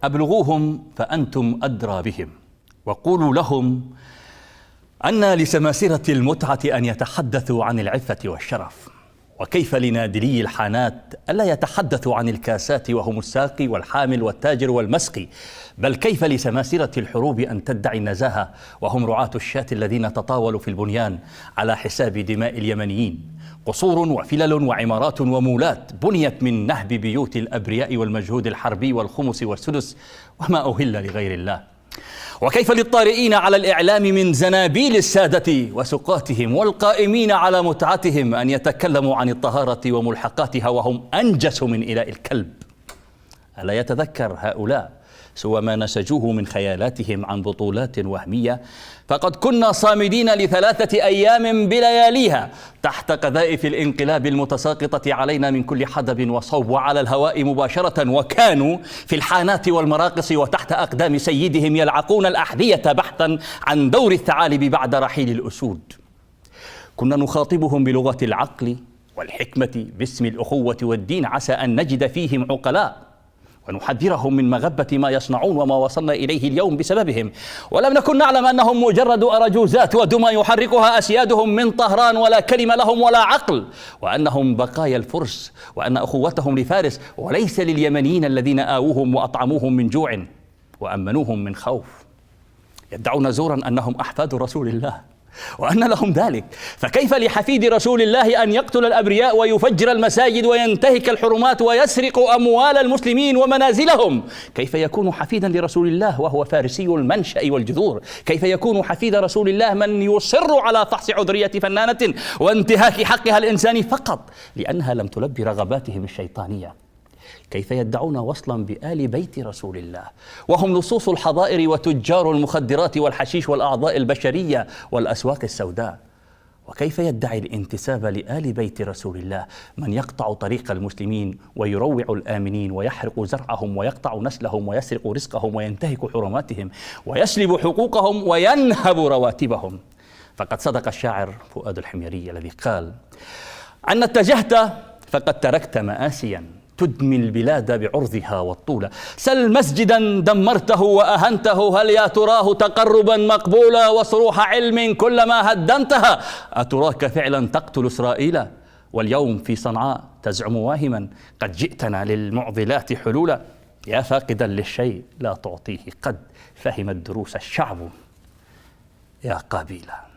أبلغوهم فأنتم أدرى بهم، وقولوا لهم أن لسماسرة المتعة أن يتحدثوا عن العفة والشرف، وكيف لنادلي الحانات ألا يتحدثوا عن الكاسات وهم الساقي والحامل والتاجر والمسقي، بل كيف لسماسرة الحروب أن تدعي النزاهة وهم رعاة الشاة الذين تطاولوا في البنيان على حساب دماء اليمنيين. قصور وفلل وعمارات ومولات بنيت من نهب بيوت الأبرياء والمجهود الحربي والخمس والسدس، وما أهل لغير الله. وكيف للطارئين على الإعلام من زنابيل السادة وسقاتهم والقائمين على متعتهم أن يتكلموا عن الطهارة وملحقاتها وهم أنجس من إلاء الكلب؟ ألا يتذكر هؤلاء سوى ما نسجوه من خيالاتهم عن بطولات وهمية؟ فقد كنا صامدين ل3 أيام بلياليها تحت قذائف الانقلاب المتساقطة علينا من كل حدب وصوب وعلى الهواء مباشرة، وكانوا في الحانات والمراقص وتحت أقدام سيدهم يلعقون الأحذية بحثا عن دور الثعالب بعد رحيل الأسود. كنا نخاطبهم بلغة العقل والحكمة باسم الأخوة والدين، عسى أن نجد فيهم عقلاء ونحذرهم من مغبة ما يصنعون وما وصلنا إليه اليوم بسببهم. ولم نكن نعلم أنهم مجرد أرجوزات ودمى يحركها أسيادهم من طهران، ولا كلمة لهم ولا عقل، وأنهم بقايا الفرس، وأن أخوتهم لفارس وليس لليمنيين الذين آووهم وأطعموهم من جوع وأمنوهم من خوف. يدعون زورا أنهم أحفاد رسول الله وأن لهم ذلك، فكيف لحفيد رسول الله أن يقتل الأبرياء ويفجر المساجد وينتهك الحرمات ويسرق أموال المسلمين ومنازلهم؟ كيف يكون حفيدا لرسول الله وهو فارسي المنشأ والجذور؟ كيف يكون حفيد رسول الله من يصر على فحص عذرية فنانة وانتهاك حقها الإنساني فقط لأنها لم تلبي رغباتهم الشيطانية؟ كيف يدعون وصلا بآل بيت رسول الله وهم لصوص الحظائر وتجار المخدرات والحشيش والأعضاء البشرية والأسواق السوداء؟ وكيف يدعي الانتساب لآل بيت رسول الله من يقطع طريق المسلمين ويروع الآمنين ويحرق زرعهم ويقطع نسلهم ويسرق رزقهم وينتهك حرماتهم ويسلب حقوقهم وينهب رواتبهم؟ فقد صدق الشاعر فؤاد الحميري الذي قال: أن اتجهت فقد تركت مآسيا تدمي البلاد بعرضها والطولة. سل مسجدا دمرته وأهنته، هل يا تراه تقربا مقبولا وصروح علم كلما هدمتها؟ أتراك فعلا تقتل إسرائيل واليوم في صنعاء تزعم واهما قد جئتنا للمعضلات حلولا؟ يا فاقدا للشيء لا تعطيه، قد فهم الدروس الشعب يا قابيلا.